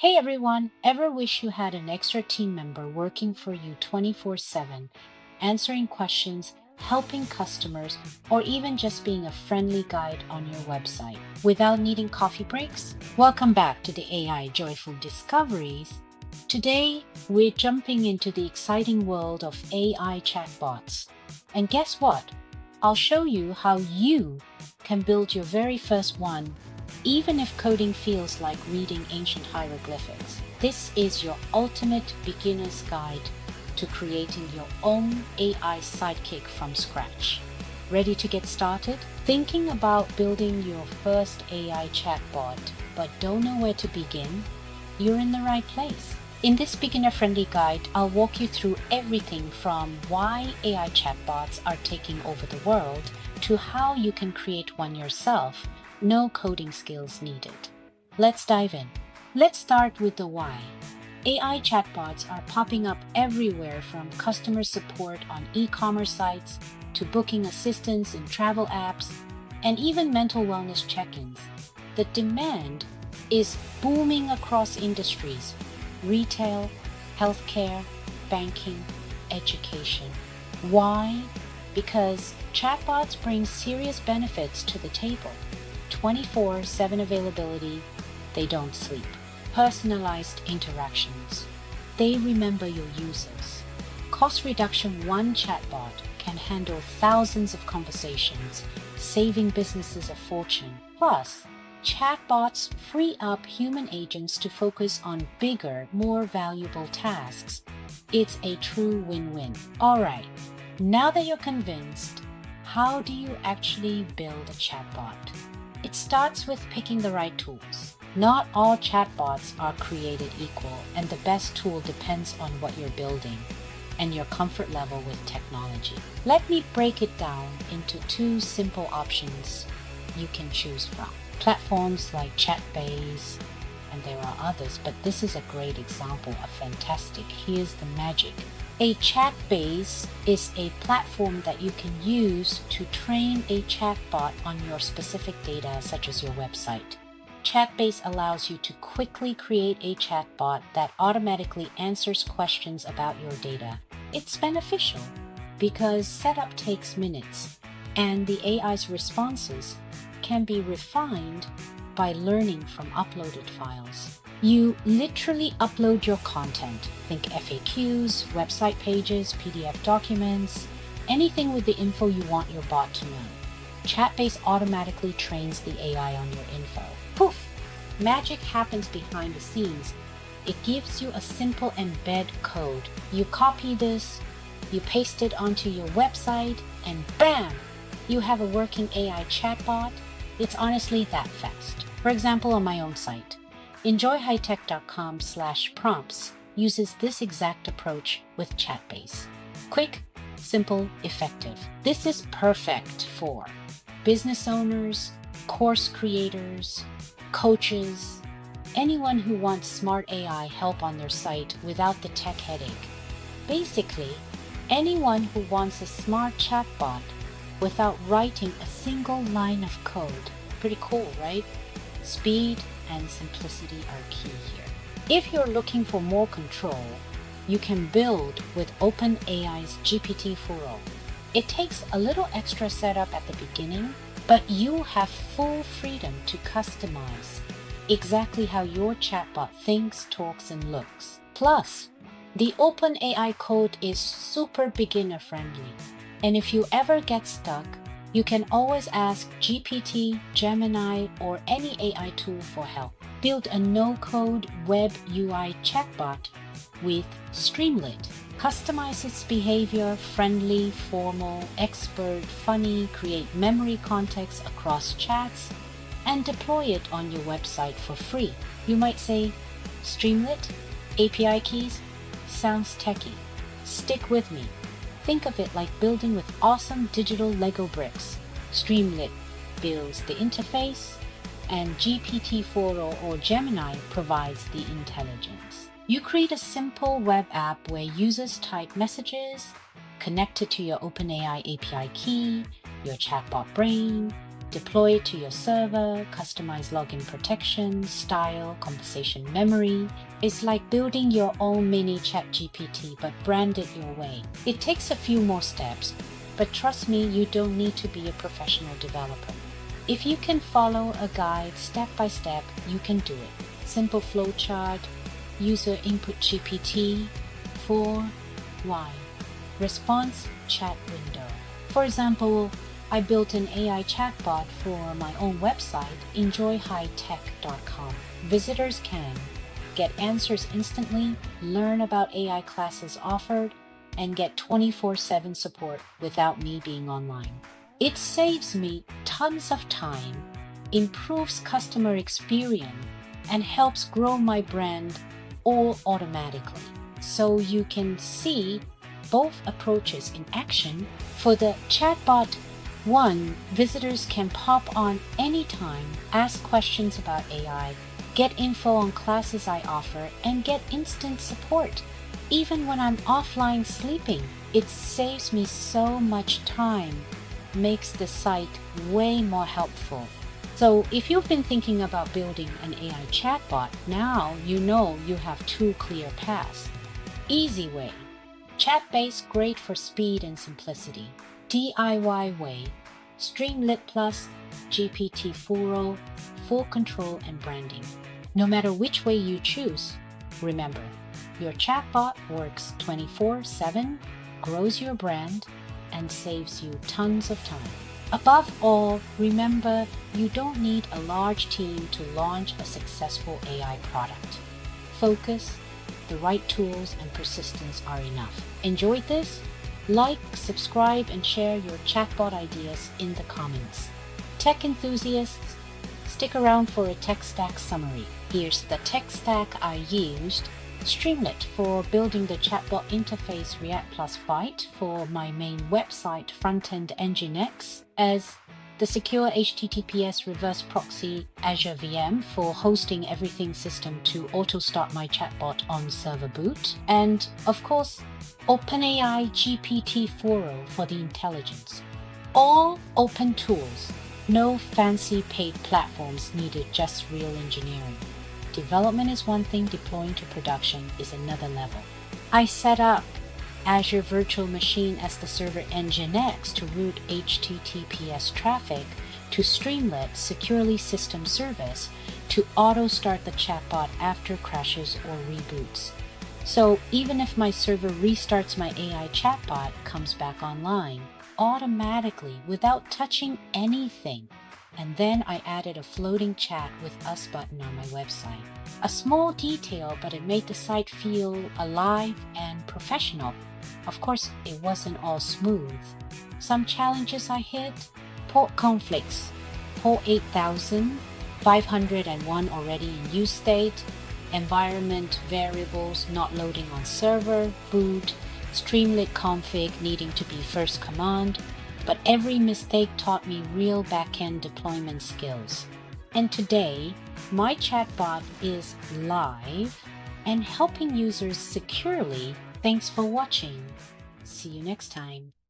Hey everyone, ever wish you had an extra team member working for you 24/7, answering questions, helping customers, or even just being a friendly guide on your website without needing coffee breaks? Welcome back to the AI Joyful Discoveries. Today, we're jumping into the exciting world of AI chatbots. And guess what? I'll show you how you can build your very first one even if coding feels like reading ancient hieroglyphics. This is your ultimate beginner's guide to creating your own AI sidekick from scratch. Ready to get started? Thinking about building your first AI chatbot, but don't know where to begin? You're in the right place. In this beginner-friendly guide, I'll walk you through everything from why AI chatbots are taking over the world to how you can create one yourself. No coding skills needed. Let's dive in. Let's start with the why. AI chatbots are popping up everywhere, from customer support on e-commerce sites to booking assistance in travel apps and even mental wellness check-ins. The demand is booming across industries: retail, healthcare, banking, education. Why? Because chatbots bring serious benefits to the table. 24/7 availability, they don't sleep. Personalized interactions, they remember your users. Cost reduction: one chatbot can handle thousands of conversations, saving businesses a fortune. Plus, chatbots free up human agents to focus on bigger, more valuable tasks. It's a true win-win. All right, now that you're convinced, how do you actually build a chatbot? It starts with picking the right tools. Not all chatbots are created equal, and the best tool depends on what you're building and your comfort level with technology. Let me break it down into two simple options you can choose from. Platforms like Chatbase, and there are others, but this is a great example of fantastic. Here's the magic. A Chatbase is a platform that you can use to train a chatbot on your specific data, such as your website. Chatbase allows you to quickly create a chatbot that automatically answers questions about your data. It's beneficial because setup takes minutes, and the AI's responses can be refined by learning from uploaded files. You literally upload your content. Think FAQs, website pages, PDF documents, anything with the info you want your bot to know. Chatbase automatically trains the AI on your info. Poof! Magic happens behind the scenes. It gives you a simple embed code. You copy this, you paste it onto your website, and bam! You have a working AI chatbot. It's honestly that fast. For example, on my own site, enjoyhightech.com/prompts uses this exact approach with Chatbase. Quick, simple, effective. This is perfect for business owners, course creators, coaches, anyone who wants smart AI help on their site without the tech headache. Basically, anyone who wants a smart chatbot without writing a single line of code. Pretty cool, right? Speed and simplicity are key here. If you're looking for more control, you can build with OpenAI's GPT-4o. It takes a little extra setup at the beginning, but you have full freedom to customize exactly how your chatbot thinks, talks, and looks. Plus, the OpenAI code is super beginner friendly. And if you ever get stuck, you can always ask GPT, Gemini, or any AI tool for help. Build a no-code web UI chatbot with Streamlit. Customize its behavior: friendly, formal, expert, funny. Create memory context across chats and deploy it on your website for free. You might say, Streamlit? API keys? Sounds techy. Stick with me. Think of it like building with awesome digital Lego bricks. Streamlit builds the interface, and GPT-4o or Gemini provides the intelligence. You create a simple web app where users type messages, connect it to your OpenAI API key, your chatbot brain, Deploy it to your server, customize login protection, style, conversation memory. It's like building your own mini ChatGPT, but branded your way. It takes a few more steps, but trust me, you don't need to be a professional developer. If you can follow a guide step by step, you can do it. Simple flowchart, user input GPT, 4y, response chat window. For example, I built an AI chatbot for my own website, enjoyhightech.com. Visitors can get answers instantly, learn about AI classes offered, and get 24/7 support without me being online. It saves me tons of time, improves customer experience, and helps grow my brand all automatically. So you can see both approaches in action. For the chatbot 1, visitors can pop on anytime, ask questions about AI, get info on classes I offer, and get instant support. Even when I'm offline sleeping, it saves me so much time, makes the site way more helpful. So if you've been thinking about building an AI chatbot, now you know you have 2 clear paths. Easy way. Chatbase, great for speed and simplicity. DIY way. Streamlit Plus, GPT-4o, full control and branding. No matter which way you choose, remember, your chatbot works 24/7, grows your brand, and saves you tons of time. Above all, remember, you don't need a large team to launch a successful AI product. Focus, the right tools, and persistence are enough. Enjoyed this? Like, subscribe, and share your chatbot ideas in the comments. Tech enthusiasts, stick around for a tech stack summary. Here's the tech stack I used. Streamlit for building the chatbot interface React plus Byte for my main website frontend Nginx, as the secure HTTPS reverse proxy Azure VM for hosting everything system to auto-start my chatbot on server boot, and of course, OpenAI GPT-4o for the intelligence. All open tools, no fancy paid platforms needed, just real engineering. Development is one thing, deploying to production is another level. I set up Azure Virtual Machine as the server Nginx to route HTTPS traffic to Streamlit securely system service to auto-start the chatbot after crashes or reboots. So even if my server restarts, my AI chatbot comes back online automatically without touching anything. And then I added a floating chat with us button on my website. A small detail, but it made the site feel alive and professional. Of course, it wasn't all smooth. Some challenges I hit: port conflicts, port 8501 already in use state, environment variables not loading on server, boot, Streamlit config needing to be first command. But every mistake taught me real backend deployment skills. And today, my chatbot is live and helping users securely. Thanks for watching. See you next time.